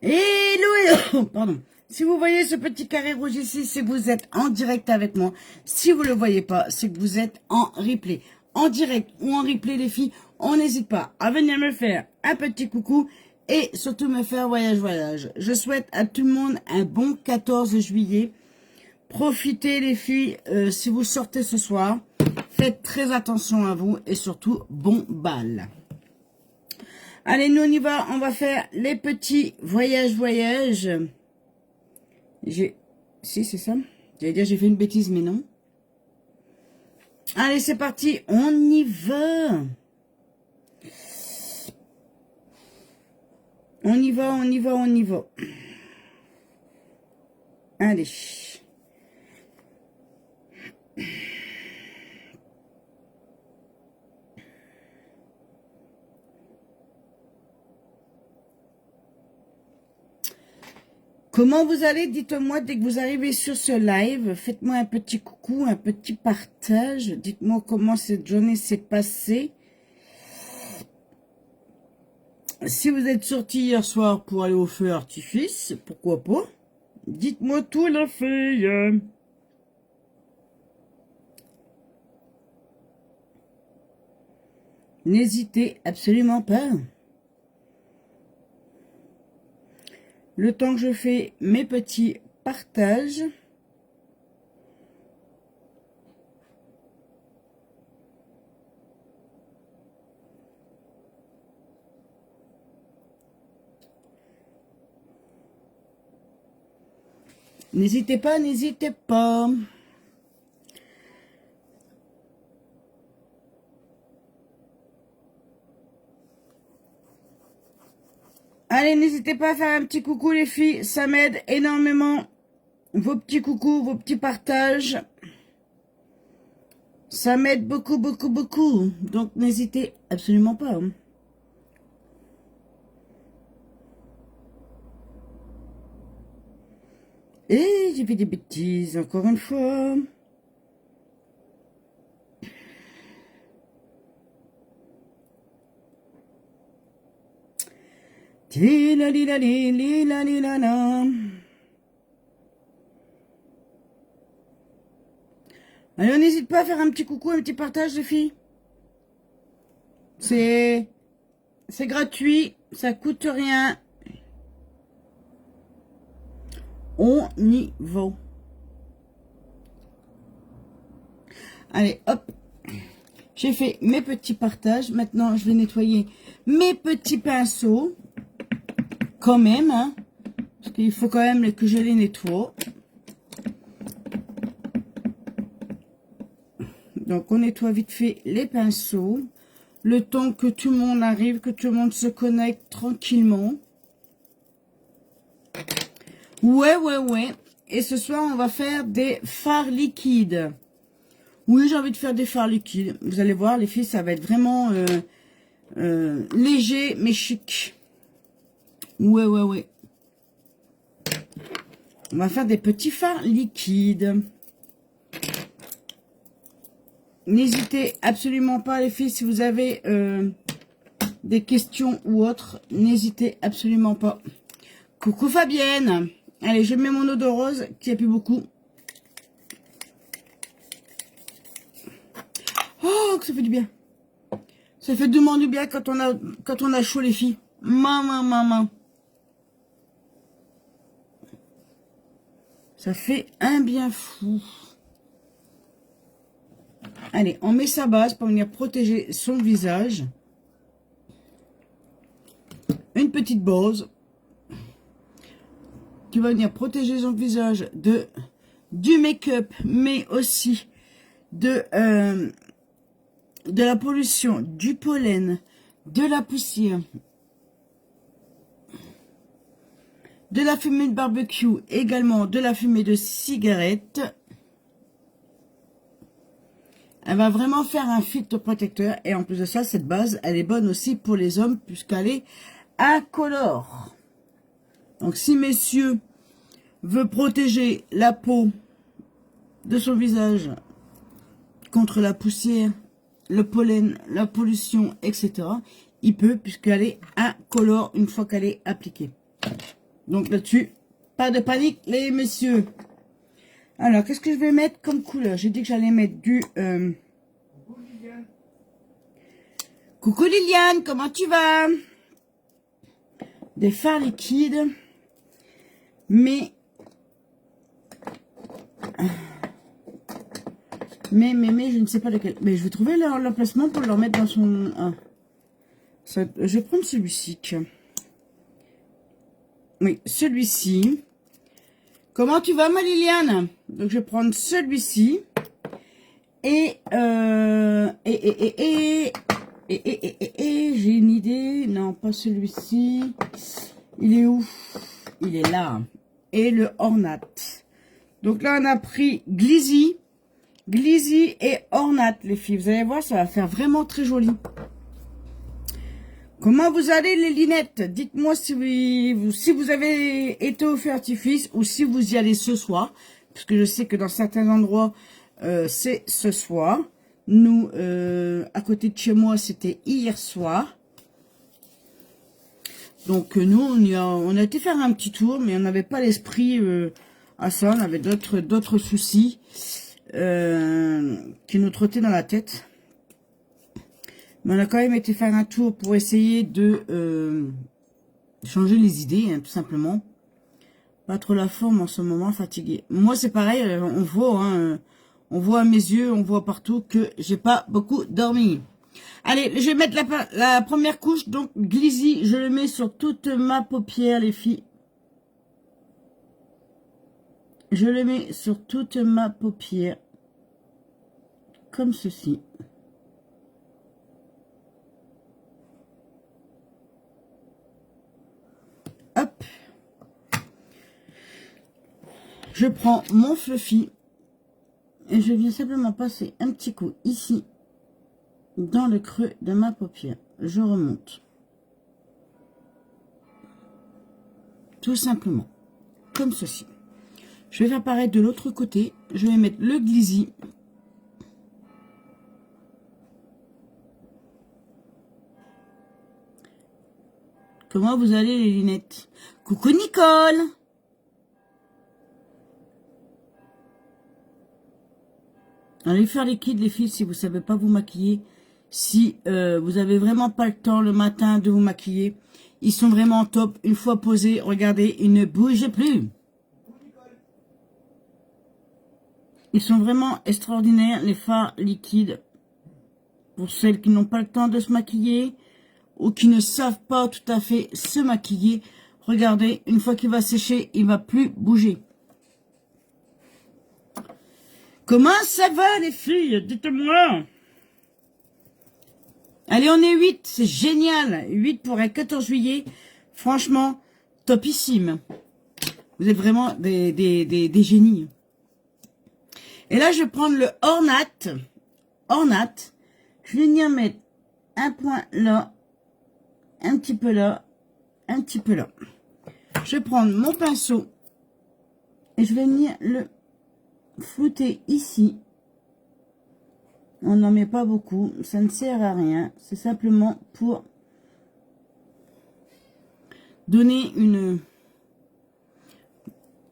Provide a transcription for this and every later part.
Hello, pardon. Si vous voyez ce petit carré rouge ici, c'est que vous êtes en direct avec moi. Si vous ne le voyez pas, c'est que vous êtes en replay. En direct ou en replay, les filles, on n'hésite pas à venir me faire un petit coucou et surtout me faire voyage. Je souhaite à tout le monde un bon 14 juillet. Profitez, les filles, si vous sortez ce soir. Faites très attention à vous et surtout, bon bal. Allez, nous on y va, on va faire les petits voyages. Si, c'est ça. J'allais dire j'ai fait une bêtise, mais non. Allez, c'est parti, on y va. On y va. Allez. Comment vous allez? Dites-moi dès que vous arrivez sur ce live. Faites-moi un petit coucou, un petit partage. Dites-moi comment cette journée s'est passée. Si vous êtes sortis hier soir pour aller au feu artifice, pourquoi pas? Dites-moi tout, la fille. N'hésitez absolument pas. Le temps que je fais mes petits partages. N'hésitez pas. Allez, n'hésitez pas à faire un petit coucou, les filles. Ça m'aide énormément. Vos petits coucous, vos petits partages. Ça m'aide beaucoup. Donc, n'hésitez absolument pas. Et j'ai fait des bêtises, encore une fois. Alors, n'hésite pas à faire un petit coucou, un petit partage, les filles. C'est gratuit, ça coûte rien. On y va. Allez, hop. J'ai fait mes petits partages. Maintenant, je vais nettoyer mes petits pinceaux. Quand même, hein. Parce qu'il faut quand même que je les nettoie. Donc, on nettoie vite fait les pinceaux. Le temps que tout le monde arrive, que tout le monde se connecte tranquillement. Ouais. Et ce soir, on va faire des fards liquides. Oui, j'ai envie de faire des fards liquides. Vous allez voir, les filles, ça va être vraiment léger, mais chic. Ouais. On va faire des petits fards liquides. N'hésitez absolument pas, les filles, si vous avez des questions ou autres, n'hésitez absolument pas. Coucou Fabienne. Allez, je mets mon eau de rose, qui a plus beaucoup. Oh, que ça fait du bien. Ça fait vraiment du bien quand on a chaud, les filles. Maman. Ça fait un bien fou. Allez, on met sa base pour venir protéger son visage. Une petite base qui va venir protéger son visage du make-up, mais aussi de la pollution, du pollen, de la poussière, de la fumée de barbecue, également de la fumée de cigarette. Elle va vraiment faire un filtre protecteur. Et en plus de ça, cette base, elle est bonne aussi pour les hommes puisqu'elle est incolore. Donc, si messieurs veut protéger la peau de son visage contre la poussière, le pollen, la pollution, etc., il peut puisqu'elle est incolore une fois qu'elle est appliquée. Donc là-dessus, pas de panique, les messieurs. Alors, qu'est-ce que je vais mettre comme couleur? J'ai dit que j'allais mettre du... Coucou Liliane, comment tu vas? Des fards liquides. Mais, je ne sais pas lequel. Mais je vais trouver l'emplacement pour le remettre dans son... Ah. Ça, je vais prendre celui-ci. Oui, celui-ci. Comment tu vas, ma Liliane? Donc, je vais prendre celui-ci. Et j'ai une idée. Non, pas celui-ci. Il est où? Il est là. Et le ornate. Donc là, on a pris Glizy et ornate, les filles. Vous allez voir, ça va faire vraiment très joli. Comment vous allez, les linettes? Dites-moi si vous avez été au feu artifice ou si vous y allez ce soir. Parce que je sais que dans certains endroits, c'est ce soir. Nous, à côté de chez moi, c'était hier soir. Donc, nous, on a été faire un petit tour, mais on n'avait pas l'esprit à ça. On avait d'autres soucis qui nous trottaient dans la tête. Mais on a quand même été faire un tour pour essayer de changer les idées, hein, tout simplement. Pas trop la forme en ce moment, fatigué. Moi, c'est pareil, on voit, hein, on voit à mes yeux, on voit partout que j'ai pas beaucoup dormi. Allez, je vais mettre la première couche, donc Glizy, je le mets sur toute ma paupière, les filles. Je le mets sur toute ma paupière, comme ceci. Hop. Je prends mon fluffy et je viens simplement passer un petit coup ici, dans le creux de ma paupière. Je remonte. Tout simplement, comme ceci. Je vais faire pareil de l'autre côté. Je vais mettre le Glizy. Comment vous allez, les lunettes? Coucou Nicole! Allez faire liquide, les filles, si vous savez pas vous maquiller. Si vous avez vraiment pas le temps le matin de vous maquiller. Ils sont vraiment top. Une fois posés, regardez, ils ne bougent plus. Ils sont vraiment extraordinaires, les fards liquides. Pour celles qui n'ont pas le temps de se maquiller ou qui ne savent pas tout à fait se maquiller. Regardez, une fois qu'il va sécher, il va plus bouger. Comment ça va, les filles? Dites-moi. Allez, on est 8, c'est génial. 8 pour un 14 juillet. Franchement, topissime. Vous êtes vraiment des génies. Et là, je vais prendre le ornate. Ornate. Je vais venir mettre un point là, un petit peu là, un petit peu là. Je vais prendre mon pinceau et je vais venir le flouter ici. On n'en met pas beaucoup, ça ne sert à rien. C'est simplement pour donner une...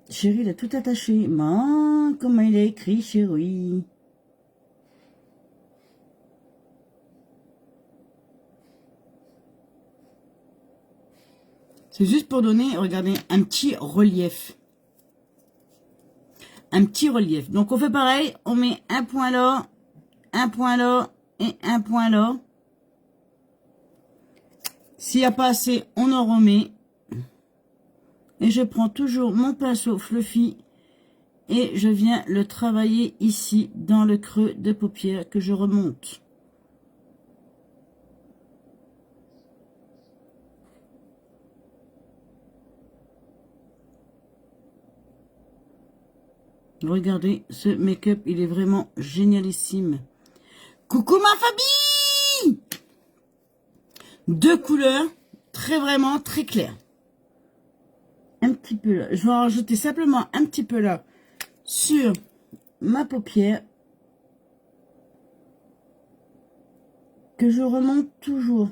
Chérie, il a tout attaché. Man, comment il a écrit, chérie. C'est juste pour donner, regardez, un petit relief. Un petit relief. Donc, on fait pareil. On met un point là et un point là. S'il n'y a pas assez, on en remet. Et je prends toujours mon pinceau fluffy et je viens le travailler ici dans le creux de paupière que je remonte. Regardez, ce make-up, il est vraiment génialissime. Coucou ma famille! Deux couleurs, vraiment très claires. Un petit peu là. Je vais en rajouter simplement un petit peu là sur ma paupière. Que je remonte toujours.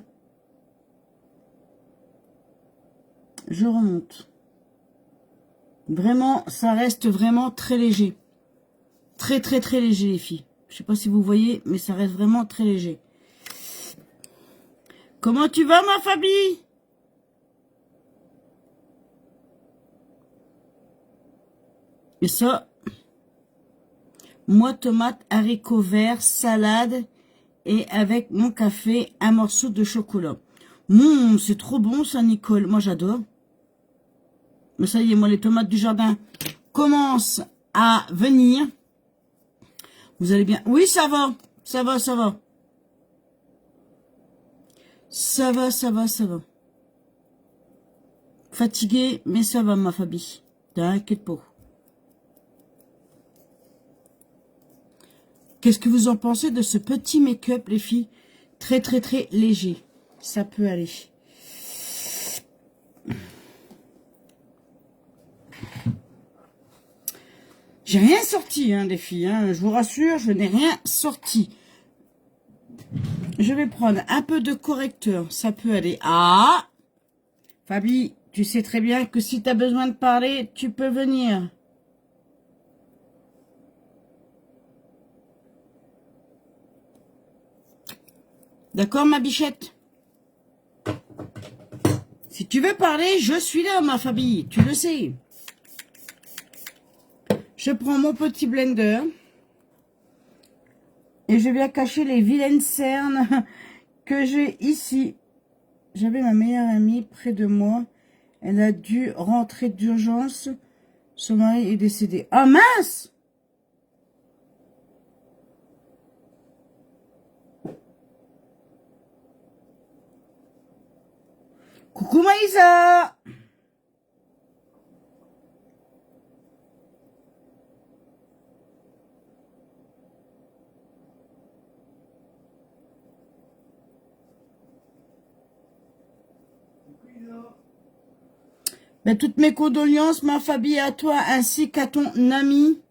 Je remonte. Vraiment, ça reste vraiment très léger. Très, très, très léger, les filles. Je sais pas si vous voyez, mais ça reste vraiment très léger. Comment tu vas, ma Fabi? Et ça, moi, tomate, haricots verts, salade et avec mon café, un morceau de chocolat. C'est trop bon ça, Nicole. Moi, j'adore. Mais ça y est, moi, les tomates du jardin commencent à venir. Vous allez bien? Oui, ça va. Ça va, ça va. Ça va, ça va, ça va. Fatiguée, mais ça va, ma Fabi. T'inquiète pas. Qu'est-ce que vous en pensez de ce petit make-up, les filles? Très, très, très léger. Ça peut aller. J'ai rien sorti, hein, les filles. Hein. Je vous rassure, je n'ai rien sorti. Je vais prendre un peu de correcteur. Ça peut aller. Ah, Fabi, tu sais très bien que si tu as besoin de parler, tu peux venir. D'accord, ma bichette? Si tu veux parler, je suis là, ma Fabi. Tu le sais. Je prends mon petit blender. Et je viens cacher les vilaines cernes que j'ai ici. J'avais ma meilleure amie près de moi. Elle a dû rentrer d'urgence. Son mari est décédé. Ah mince! Coucou Maïsa! Ben, toutes mes condoléances, ma Fabi, à toi ainsi qu'à ton ami.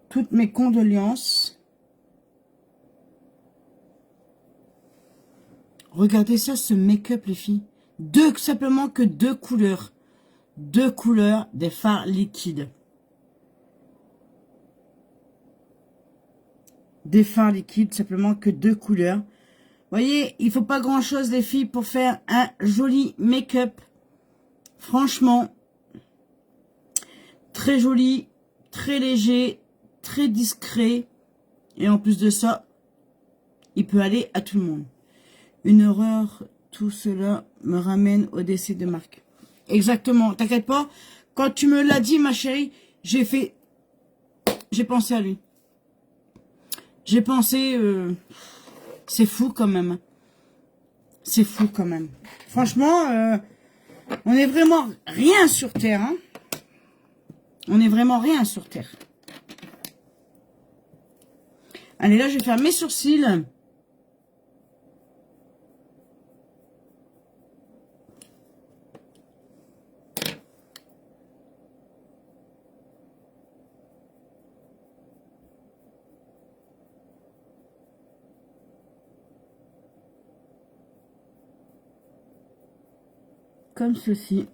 Toutes mes condoléances. Regardez ça, ce make-up, les filles. Simplement que deux couleurs. Deux couleurs des fards liquides. Des fards liquides, simplement que deux couleurs. Vous voyez, il faut pas grand-chose, les filles, pour faire un joli make-up. Franchement, très joli, très léger, très discret. Et en plus de ça, il peut aller à tout le monde. Une horreur, tout cela me ramène au décès de Marc. Exactement, t'inquiète pas. Quand tu me l'as dit, ma chérie, j'ai pensé à lui. J'ai pensé, c'est fou quand même. C'est fou quand même. Franchement, on est vraiment rien sur Terre. Hein. On est vraiment rien sur Terre. Allez, là, je vais faire mes sourcils. Comme ceci.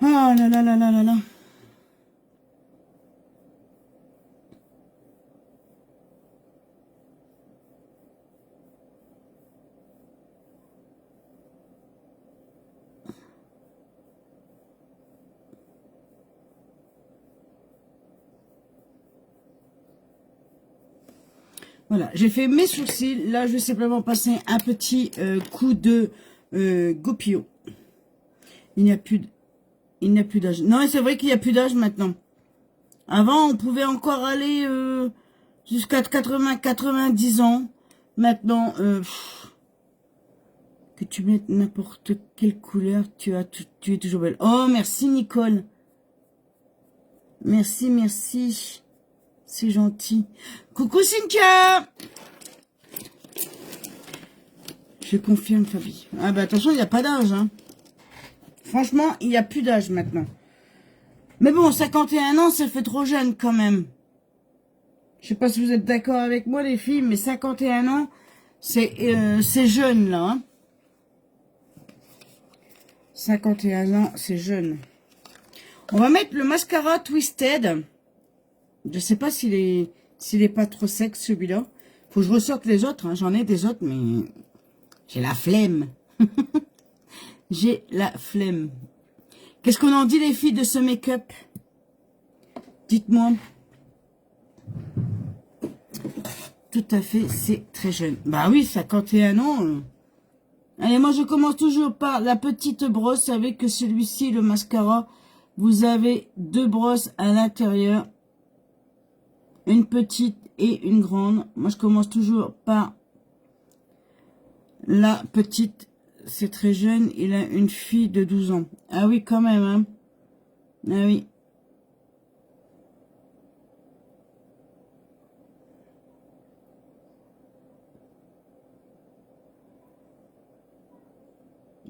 Oh là là là là là là. Voilà, j'ai fait mes sourcils. Là, je vais simplement passer un petit coup de Gopio. Il n'y a plus d'âge. Non, c'est vrai qu'il n'y a plus d'âge maintenant. Avant, on pouvait encore aller jusqu'à 90 ans. Maintenant, que tu mettes n'importe quelle couleur, tu es toujours belle. Oh, merci Nicole. Merci, merci. C'est gentil. Coucou Cynthia. Je confirme, Fabi. Ah bah attention, il n'y a pas d'âge. Hein. Franchement, il n'y a plus d'âge maintenant. Mais bon, 51 ans, ça fait trop jeune quand même. Je sais pas si vous êtes d'accord avec moi, les filles, mais 51 ans, c'est jeune, là. Hein. 51 ans, c'est jeune. On va mettre le mascara Twisted. Je sais pas s'il est pas trop sec, celui-là. Faut que je ressorte les autres, hein. J'en ai des autres, mais j'ai la flemme. J'ai la flemme. Qu'est-ce qu'on en dit, les filles, de ce make-up? Dites-moi. Tout à fait, c'est très jeune. Bah oui, 51 ans. Allez, moi, je commence toujours par la petite brosse. Vous savez que celui-ci, le mascara, vous avez deux brosses à l'intérieur. Une petite et une grande. Moi, je commence toujours par la petite. C'est très jeune. Il a une fille de 12 ans. Ah oui, quand même, hein. Ah oui.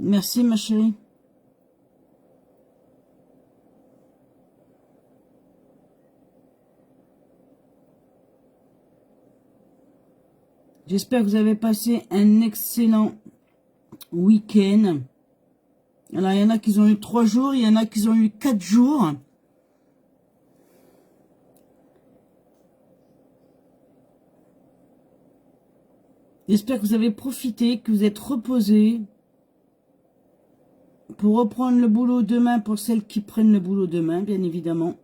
Merci, ma chérie. J'espère que vous avez passé un excellent week-end. Alors, il y en a qui ont eu 3 jours, il y en a qui ont eu 4 jours. J'espère que vous avez profité, que vous êtes reposés pour reprendre le boulot demain, pour celles qui prennent le boulot demain, bien évidemment.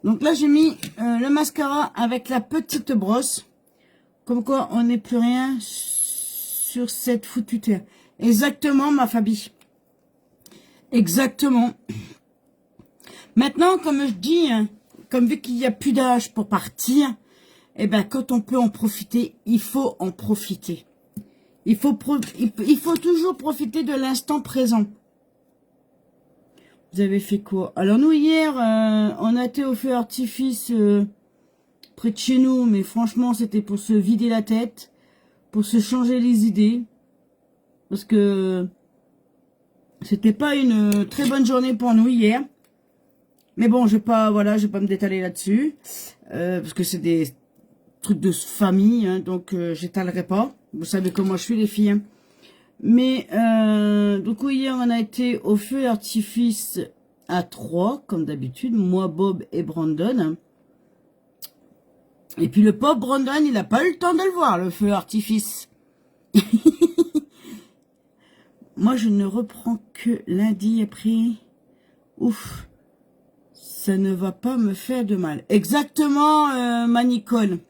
Donc là, j'ai mis le mascara avec la petite brosse. Comme quoi, on n'est plus rien sur cette foutue terre. Exactement, ma Fabi. Exactement. Maintenant, comme je dis, hein, comme vu qu'il n'y a plus d'âge pour partir, eh ben, quand on peut en profiter, il faut en profiter. Il faut toujours profiter de l'instant présent. Vous avez fait quoi? Alors nous, hier, on a été au feu artifice près de chez nous, mais franchement, c'était pour se vider la tête, pour se changer les idées, parce que c'était pas une très bonne journée pour nous hier. Mais bon, je vais pas me détaler là-dessus, parce que c'est des trucs de famille, hein, donc j'étalerai pas. Vous savez comment je suis, les filles. Hein. Mais donc hier, on a été au feu artifice à 3, comme d'habitude, moi, Bob et Brandon. Et puis le pauvre Brandon, il n'a pas eu le temps de le voir, le feu artifice. Moi, je ne reprends que lundi après. Ouf, ça ne va pas me faire de mal. Exactement, ma Nicole.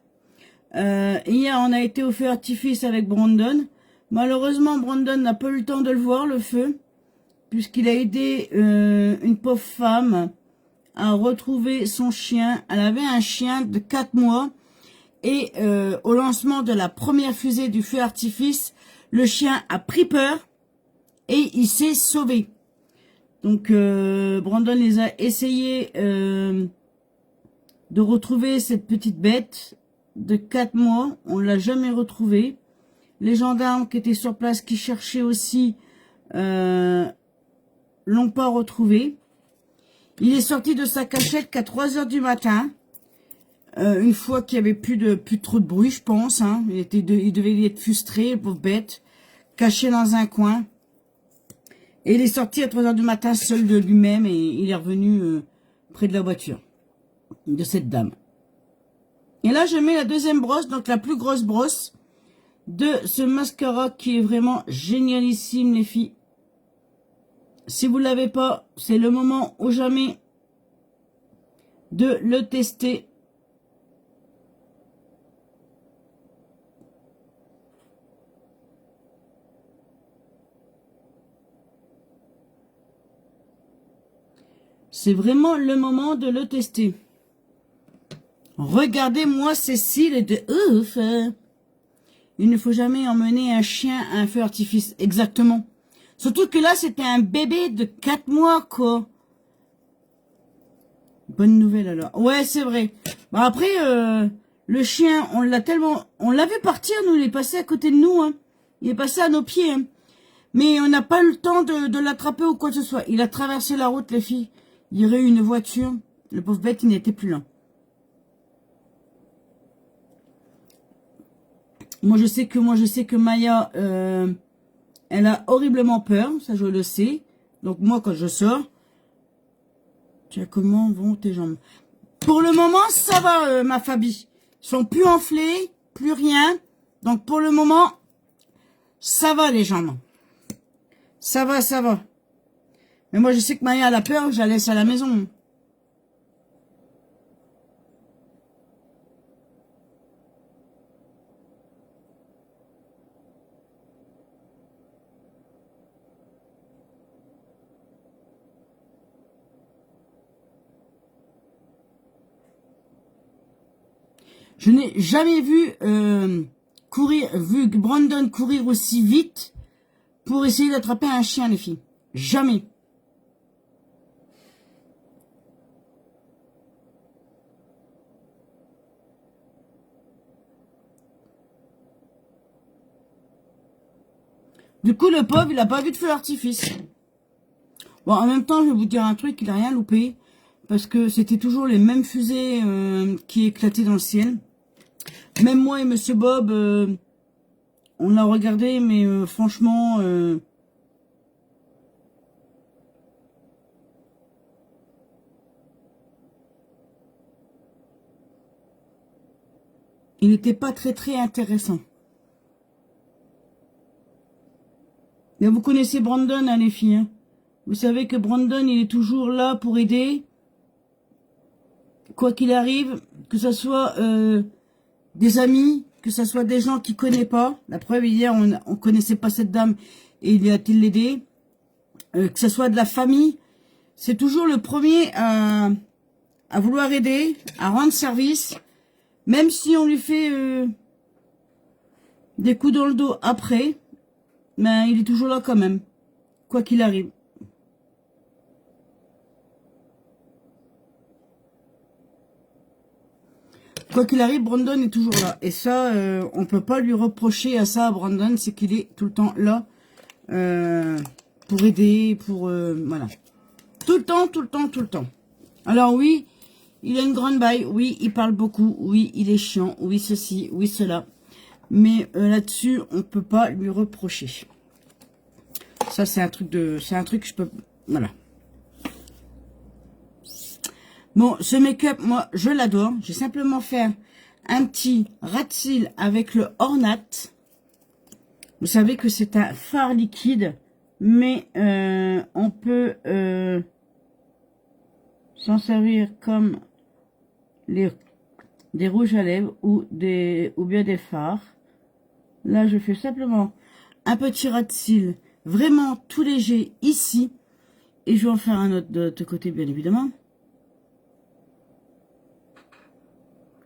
Hier, on a été au feu artifice avec Brandon. Malheureusement, Brandon n'a pas eu le temps de le voir, le feu, puisqu'il a aidé une pauvre femme à retrouver son chien. Elle avait un chien de 4 mois. Et au lancement de la première fusée du feu artifice, le chien a pris peur et il s'est sauvé. Donc Brandon les a essayé de retrouver cette petite bête de 4 mois. On l'a jamais retrouvée. Les gendarmes qui étaient sur place, qui cherchaient aussi, l'ont pas retrouvé. Il est sorti de sa cachette qu'à 3 h du matin. Une fois qu'il y avait plus trop de bruit, je pense. Hein. Il devait être frustré, le pauvre bête, caché dans un coin. Et il est sorti à 3 h du matin seul de lui-même et il est revenu près de la voiture de cette dame. Et là, je mets la deuxième brosse, donc la plus grosse brosse de ce mascara qui est vraiment génialissime, les filles. Si vous ne l'avez pas, c'est le moment ou jamais de le tester. C'est vraiment le moment de le tester. Regardez-moi ces cils de ouf. Il ne faut jamais emmener un chien à un feu artifice. Exactement. Surtout que là, c'était un bébé de 4 mois, quoi. Bonne nouvelle, alors. Ouais, c'est vrai. Bon, après, le chien, on l'a vu partir, nous, il est passé à côté de nous, hein. Il est passé à nos pieds, hein. Mais on n'a pas eu le temps de l'attraper ou quoi que ce soit. Il a traversé la route, les filles. Il y aurait eu une voiture. Le pauvre bête, il n'était plus là. Moi, je sais que Maya, elle a horriblement peur. Ça, je le sais. Donc, moi, quand je sors, tiens, comment vont tes jambes? Pour le moment, ça va, ma Fabi. Ils sont plus enflés, plus rien. Donc, pour le moment, ça va, les jambes. Ça va, ça va. Mais moi, je sais que Maya, elle a peur, je la laisse à la maison. Je n'ai jamais vu vu Brandon courir aussi vite pour essayer d'attraper un chien, les filles. Jamais. Du coup, le pauvre, il a pas vu de feu d'artifice. Bon, en même temps, je vais vous dire un truc, il a rien loupé. Parce que c'était toujours les mêmes fusées qui éclataient dans le ciel. Même moi et Monsieur Bob, on l'a regardé, mais franchement... il n'était pas très intéressant. Mais vous connaissez Brandon, hein, les filles. Hein. Vous savez que Brandon, il est toujours là pour aider. Quoi qu'il arrive, que ce soit des amis, que ce soit des gens qu'il connaît pas. La preuve, hier, on connaissait pas cette dame et il a été l'aider. Que ce soit de la famille. C'est toujours le premier à vouloir aider, à rendre service. Même si on lui fait des coups dans le dos après, mais il est toujours là quand même, quoi qu'il arrive. Quoi qu'il arrive, Brandon est toujours là. Et ça, on peut pas lui reprocher à ça, à Brandon, c'est qu'il est tout le temps là pour aider, pour... voilà. Tout le temps. Alors oui, il a une grande baille, oui, il parle beaucoup, oui, il est chiant, oui, ceci, oui, cela. Mais là-dessus, on peut pas lui reprocher. Ça, c'est un truc que je peux... Voilà. Bon, ce make-up, moi, je l'adore. J'ai simplement fait un petit rat de cils avec le Ornat. Vous savez que c'est un fard liquide, mais on peut s'en servir comme des rouges à lèvres ou bien des fards. Là, je fais simplement un petit rat de cils, vraiment tout léger ici. Et je vais en faire un autre de l'autre côté, bien évidemment.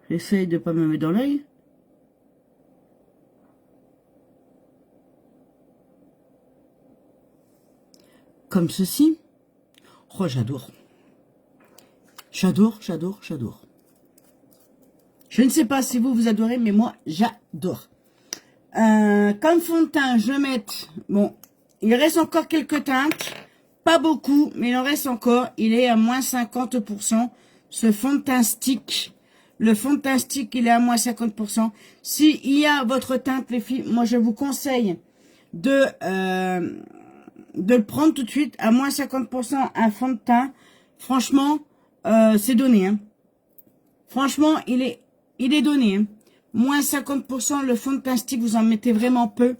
J'essaye de ne pas me mettre dans l'œil. Comme ceci. Oh, j'adore. J'adore. Je ne sais pas si vous adorez, mais moi, j'adore. Comme fond de teint, je vais mettre... Bon, il reste encore quelques teintes. Pas beaucoup, mais il en reste encore. Il est à moins 50%. Ce fond de teint stick. Le fond de teint stick, il est à moins 50%. S'il y a votre teinte, les filles, moi, je vous conseille de le prendre tout de suite à moins 50% un fond de teint. Franchement, c'est donné. Hein. Franchement, il est donné. Hein. Moins 50%, le fond de teint stick, vous en mettez vraiment peu.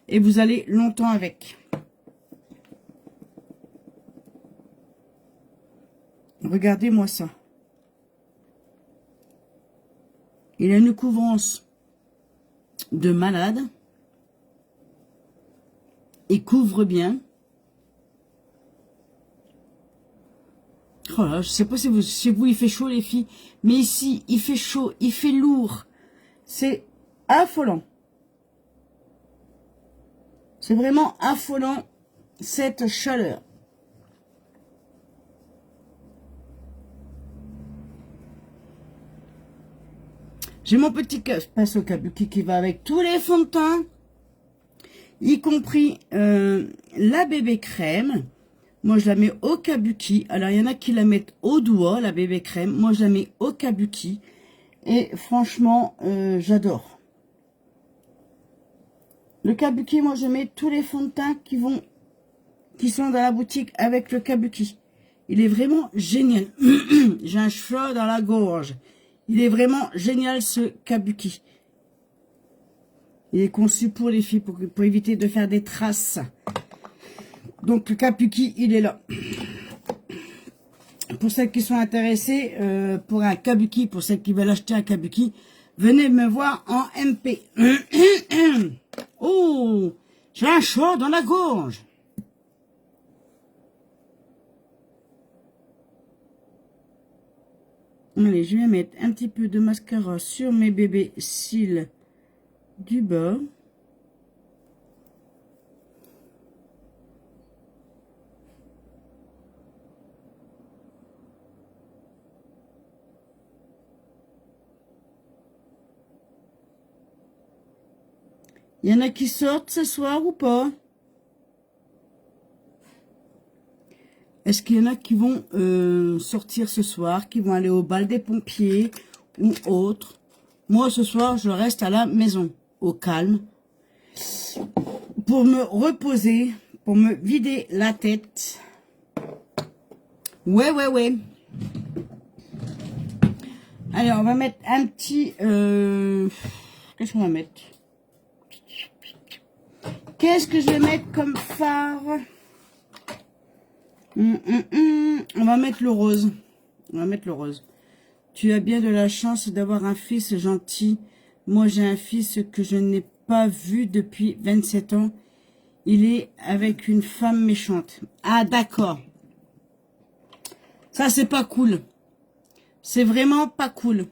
Et vous allez longtemps avec. Regardez-moi ça. Il a une couvrance de malade. Il couvre bien. Oh là, je sais pas si vous il fait chaud les filles, mais ici il fait chaud, il fait lourd. C'est affolant. C'est vraiment affolant cette chaleur. J'ai mon petit pinceau kabuki qui va avec tous les fonds de teint, y compris la bébé crème. Moi, je la mets au kabuki. Alors, il y en a qui la mettent au doigt, la bébé crème. Moi, je la mets au kabuki. Et franchement, j'adore. Le kabuki, moi je mets tous les fonds de teint qui sont dans la boutique avec le kabuki. Il est vraiment génial. J'ai un cheveu dans la gorge. Il est vraiment génial ce kabuki. Il est conçu pour les filles, pour éviter de faire des traces. Donc le kabuki, il est là. Pour celles qui sont intéressées pour un kabuki, pour celles qui veulent acheter un kabuki, venez me voir en MP. Oh, j'ai un chaud dans la gorge. Allez, je vais mettre un petit peu de mascara sur mes bébés cils du bas. Il y en a qui sortent ce soir ou pas? Est-ce qu'il y en a qui vont sortir ce soir, qui vont aller au bal des pompiers ou autre? Moi, ce soir, je reste à la maison, au calme, pour me reposer, pour me vider la tête. Ouais. Allez, on va mettre un petit... Qu'est-ce qu'on va mettre? Qu'est-ce que je vais mettre comme fard? On va mettre le rose. On va mettre le rose. Tu as bien de la chance d'avoir un fils gentil. Moi, j'ai un fils que je n'ai pas vu depuis 27 ans. Il est avec une femme méchante. Ah, d'accord. Ça, c'est pas cool. C'est vraiment pas cool.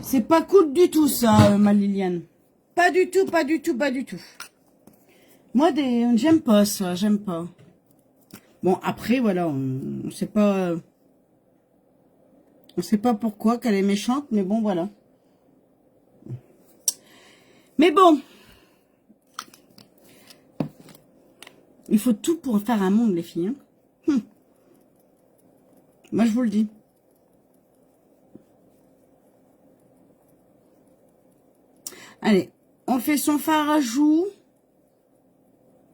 C'est pas cool du tout, ça, ma Liliane. Pas du tout. Moi, j'aime pas ça, j'aime pas. Bon, après, voilà, on sait pas... On sait pas pourquoi qu'elle est méchante, mais bon, voilà. Mais bon. Il faut tout pour faire un monde, les filles. Hein. Moi, je vous le dis. Allez, on fait son fard à joues.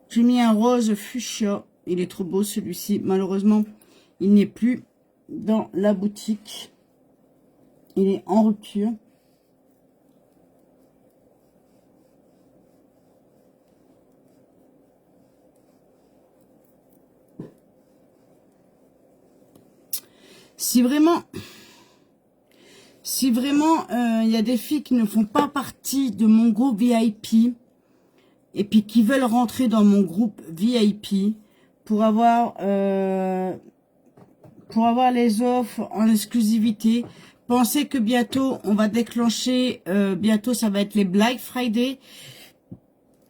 J'ai mis un rose fuchsia. Il est trop beau, celui-ci. Malheureusement, il n'est plus dans la boutique. Il est en rupture. Si vraiment il y a des filles qui ne font pas partie de mon groupe VIP et puis qui veulent rentrer dans mon groupe VIP pour avoir les offres en exclusivité, pensez que bientôt on va déclencher, bientôt ça va être les Black Friday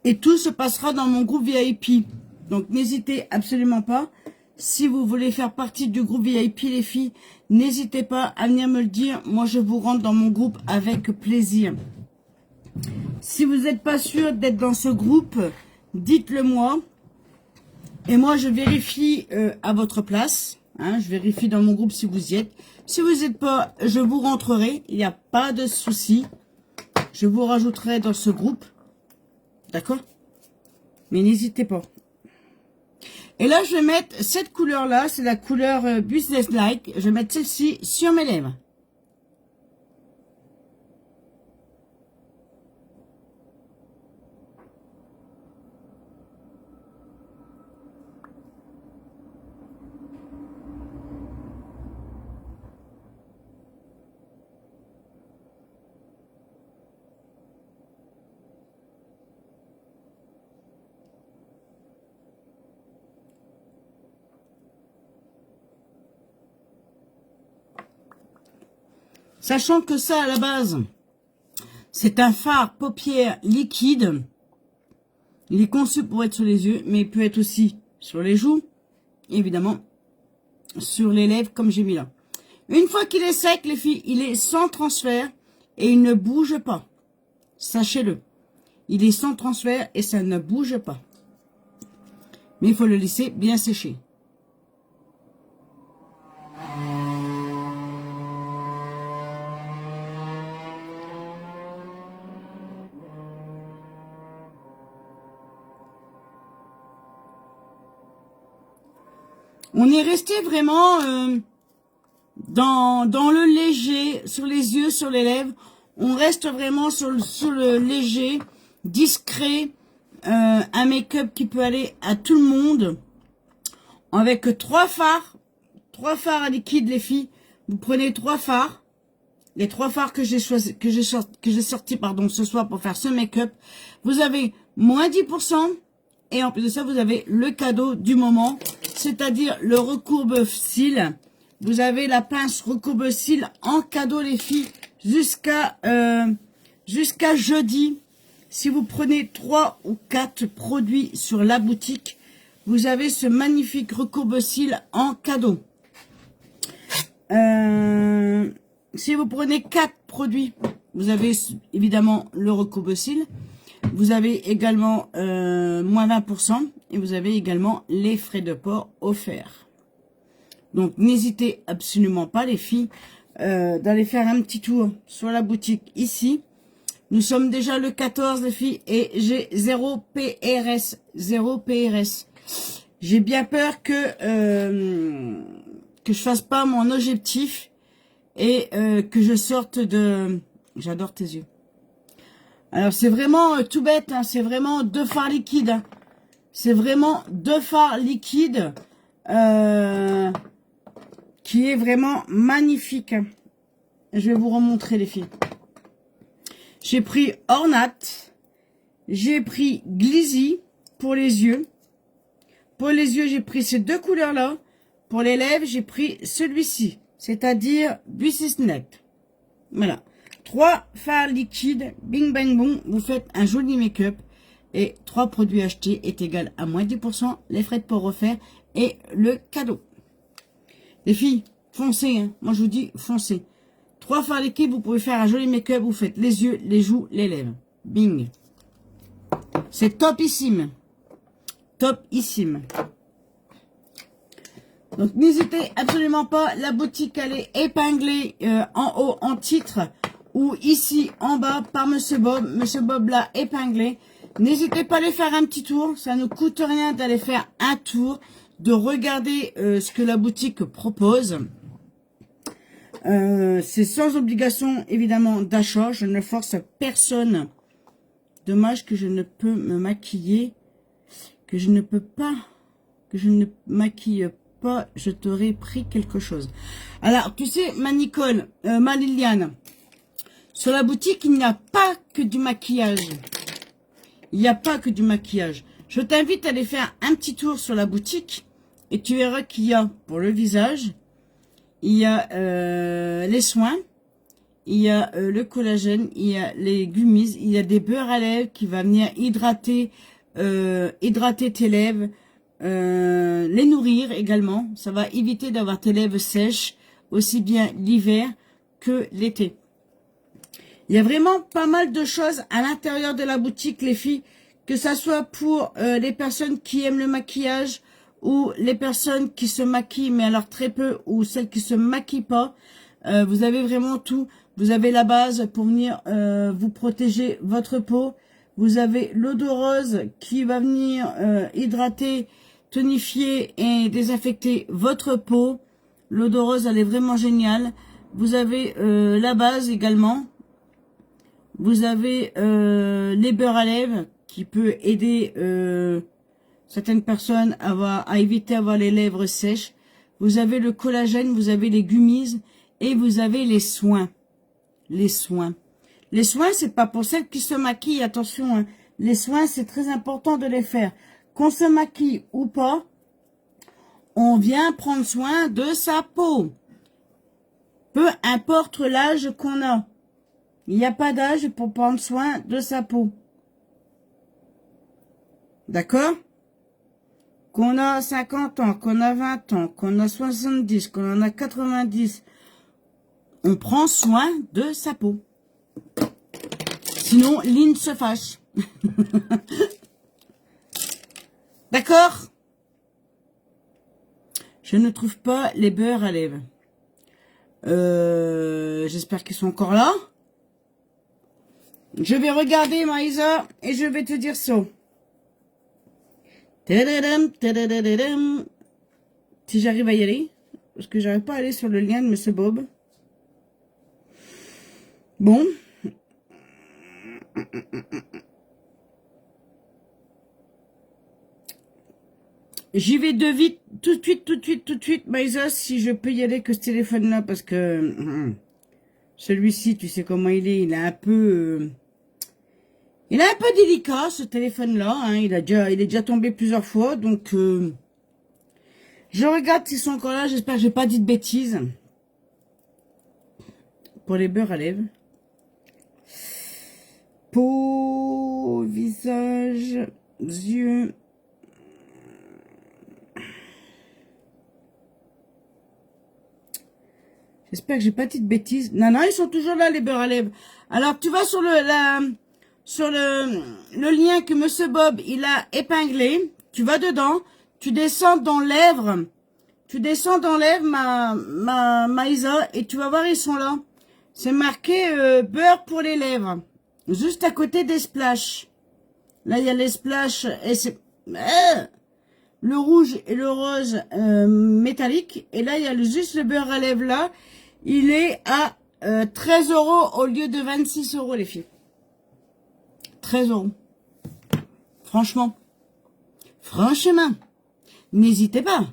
et tout se passera dans mon groupe VIP. Donc n'hésitez absolument pas. Si vous voulez faire partie du groupe VIP, les filles, n'hésitez pas à venir me le dire. Moi, je vous rentre dans mon groupe avec plaisir. Si vous n'êtes pas sûr d'être dans ce groupe, dites-le moi. Et moi, je vérifie à votre place. Hein, je vérifie dans mon groupe si vous y êtes. Si vous n'êtes pas, je vous rentrerai. Il n'y a pas de souci. Je vous rajouterai dans ce groupe. D'accord? Mais n'hésitez pas. Et là, je vais mettre cette couleur-là, c'est la couleur Business Like. Je vais mettre celle-ci sur mes lèvres. Sachant que ça, à la base, c'est un fard paupières liquide. Il est conçu pour être sur les yeux, mais il peut être aussi sur les joues, évidemment, sur les lèvres, comme j'ai mis là. Une fois qu'il est sec, les filles, il est sans transfert et il ne bouge pas. Sachez-le. Il est sans transfert et ça ne bouge pas. Mais il faut le laisser bien sécher. On est resté vraiment dans le léger, sur les yeux, sur les lèvres. On reste vraiment sur le léger, discret. Un make-up qui peut aller à tout le monde. Avec 3 fards. 3 fards à liquide, les filles. Vous prenez 3 fards. Les 3 fards que j'ai choisi, que j'ai sorti, pardon, ce soir pour faire ce make-up. Vous avez moins 10%. Et en plus de ça, vous avez le cadeau du moment. C'est-à-dire le recourbe-cils. Vous avez la pince recourbe-cils en cadeau, les filles. Jusqu'à jeudi. Si vous prenez 3 ou 4 produits sur la boutique, vous avez ce magnifique recourbe-cils en cadeau. Si vous prenez 4 produits, vous avez évidemment le recourbe-cils. Vous avez également moins 20% et vous avez également les frais de port offerts. Donc n'hésitez absolument pas les filles d'aller faire un petit tour sur la boutique ici. Nous sommes déjà le 14 les filles et j'ai 0 PRS. 0 PRS. J'ai bien peur que je fasse pas mon objectif et que je sorte de... J'adore tes yeux. Alors c'est vraiment tout bête, hein, c'est vraiment 2 fards liquides. Hein. C'est vraiment 2 fards liquides qui est vraiment magnifique. Hein. Je vais vous remontrer les filles. J'ai pris Ornat, j'ai pris Glizzy pour les yeux. Pour les yeux, j'ai pris ces 2 couleurs-là. Pour les lèvres, j'ai pris celui-ci, c'est-à-dire Business Net. Voilà. 3 fards liquides, bing bang boom, vous faites un joli make-up. Et 3 produits achetés est égal à moins 10%, les frais de port offerts et le cadeau. Les filles, foncez, hein. Moi je vous dis, foncez. 3 fards liquides, vous pouvez faire un joli make-up, vous faites les yeux, les joues, les lèvres. Bing. C'est topissime. Topissime. Donc n'hésitez absolument pas, la boutique elle est épinglée en haut en titre ou ici en bas par Monsieur Bob. Monsieur Bob l'a épinglé. N'hésitez pas à aller faire un petit tour, ça ne coûte rien d'aller faire un tour, de regarder ce que la boutique propose. C'est sans obligation évidemment d'achat, je ne force personne. Dommage que je ne peux me maquiller, que je ne peux pas, que je ne maquille pas, je t'aurais pris quelque chose. Alors, tu sais, ma Nicole, ma Liliane, sur la boutique, il n'y a pas que du maquillage. Il n'y a pas que du maquillage. Je t'invite à aller faire un petit tour sur la boutique et tu verras qu'il y a pour le visage, il y a les soins, il y a le collagène, il y a les gummies, il y a des beurres à lèvres qui va venir hydrater tes lèvres, les nourrir également. Ça va éviter d'avoir tes lèvres sèches, aussi bien l'hiver que l'été. Il y a vraiment pas mal de choses à l'intérieur de la boutique, les filles, que ça soit pour les personnes qui aiment le maquillage ou les personnes qui se maquillent, mais alors très peu, ou celles qui se maquillent pas. Vous avez vraiment tout. Vous avez la base pour venir vous protéger votre peau. Vous avez l'eau de rose qui va venir hydrater, tonifier et désinfecter votre peau. L'eau de rose, elle est vraiment géniale. Vous avez la base également. Vous avez les beurres à lèvres qui peut aider certaines personnes à éviter d'avoir les lèvres sèches. Vous avez le collagène, vous avez les gummies et vous avez les soins. Les soins. Les soins, c'est pas pour celles qui se maquillent, attention. Hein. Les soins, c'est très important de les faire. Qu'on se maquille ou pas, on vient prendre soin de sa peau. Peu importe l'âge qu'on a. Il n'y a pas d'âge pour prendre soin de sa peau. D'accord? Qu'on a 50 ans, qu'on a 20 ans, qu'on a 70, qu'on en a 90, on prend soin de sa peau. Sinon, Lynn se fâche. D'accord? Je ne trouve pas les beurres à lèvres. J'espère qu'ils sont encore là. Je vais regarder, Maïsa, et je vais te dire ça. Tadadam, tadadadam, Si j'arrive à y aller. Parce que j'arrive pas à aller sur le lien de Monsieur Bob. Bon. J'y vais de vite, tout de suite, Maïsa, si je peux y aller que ce téléphone-là, parce que celui-ci, tu sais comment il est, il est un peu délicat, ce téléphone-là, hein, il est déjà tombé plusieurs fois, donc je regarde s'ils sont encore là, j'espère que j'ai pas dit de bêtises. Pour les beurres à lèvres. Peau, visage, yeux. J'espère que j'ai pas dit de bêtises. Non, non, ils sont toujours là, les beurres à lèvres. Alors, tu vas sur le lien que Monsieur Bob, il a épinglé. Tu vas dedans. Tu descends dans lèvres. Tu descends dans lèvres, Maïsa, et tu vas voir, ils sont là. C'est marqué beurre pour les lèvres. Juste à côté des splashs. Là, il y a les splashs et c'est le rouge et le rose métallique. Et là, il y a juste le beurre à lèvres là. Il est à 13 € au lieu de 26 €, les filles. 13 €. Franchement. Franchement. N'hésitez pas.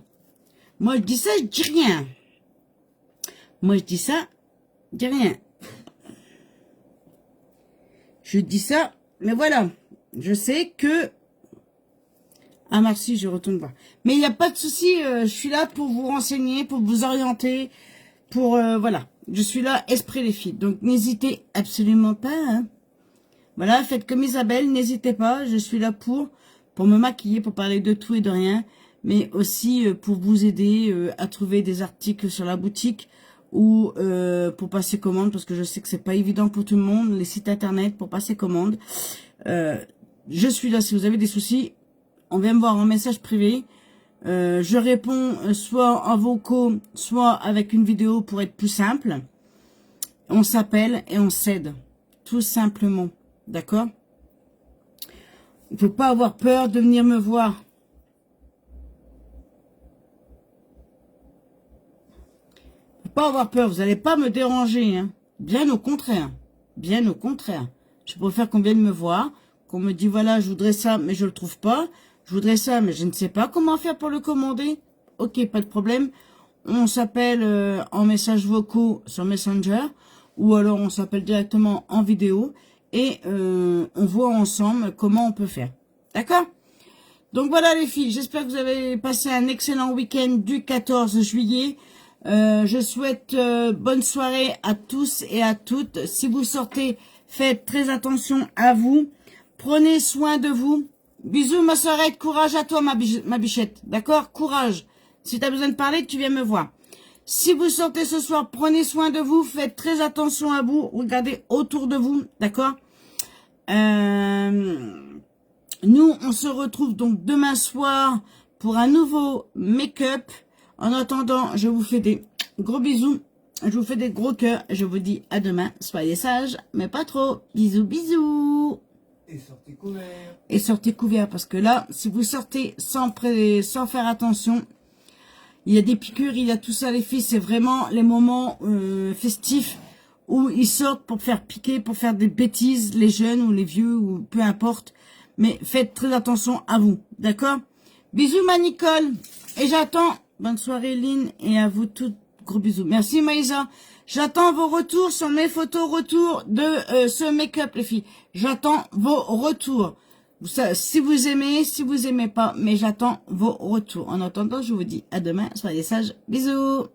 Moi, je dis ça, je dis rien. Moi, je dis ça, je dis rien. Je dis ça, mais voilà. Je sais que... Ah, merci, je retourne voir. Mais il n'y a pas de souci, je suis là pour vous renseigner, pour vous orienter, pour... voilà. Je suis là, esprit les filles. Donc, n'hésitez absolument pas. Hein. Voilà, faites comme Isabelle, n'hésitez pas. Je suis là pour me maquiller, pour parler de tout et de rien. Mais aussi pour vous aider à trouver des articles sur la boutique ou pour passer commande, parce que je sais que c'est pas évident pour tout le monde, les sites internet pour passer commande. Je suis là si vous avez des soucis. On vient me voir en message privé. Je réponds soit en vocaux, soit avec une vidéo pour être plus simple. On s'appelle et on s'aide. Tout simplement. D'accord? Il ne faut pas avoir peur de venir me voir. Pas avoir peur, vous n'allez pas me déranger, hein. Bien au contraire, bien au contraire. Je préfère qu'on vienne me voir, qu'on me dit voilà, je voudrais ça, mais je le trouve pas. Je voudrais ça, mais je ne sais pas comment faire pour le commander. Ok, pas de problème. On s'appelle en messages vocaux sur Messenger, ou alors on s'appelle directement en vidéo et on voit ensemble comment on peut faire. D'accord? Donc voilà les filles, j'espère que vous avez passé un excellent week-end du 14 juillet. Je souhaite bonne soirée à tous et à toutes. Si vous sortez, faites très attention à vous. Prenez soin de vous. Bisous ma sœurette, courage à toi ma bichette. D'accord? Courage. Si tu as besoin de parler, tu viens me voir. Si vous sortez ce soir, prenez soin de vous. Faites très attention à vous. Regardez autour de vous. D'accord? Nous, on se retrouve donc demain soir pour un nouveau make-up. En attendant, je vous fais des gros bisous. Je vous fais des gros cœurs. Je vous dis à demain. Soyez sages, mais pas trop. Bisous, bisous. Et sortez couverts. Et sortez couverts. Parce que là, si vous sortez sans faire attention, il y a des piqûres, il y a tout ça, les filles. C'est vraiment les moments festifs où ils sortent pour faire piquer, pour faire des bêtises, les jeunes ou les vieux, ou peu importe. Mais faites très attention à vous. D'accord? Bisous, ma Nicole. Et j'attends... Bonne soirée, Lynn, et à vous toutes, gros bisous. Merci, Maïsa. J'attends vos retours sur mes photos retours de ce make-up, les filles. J'attends vos retours. Si vous aimez pas, mais j'attends vos retours. En attendant, je vous dis à demain. Soyez sages. Bisous.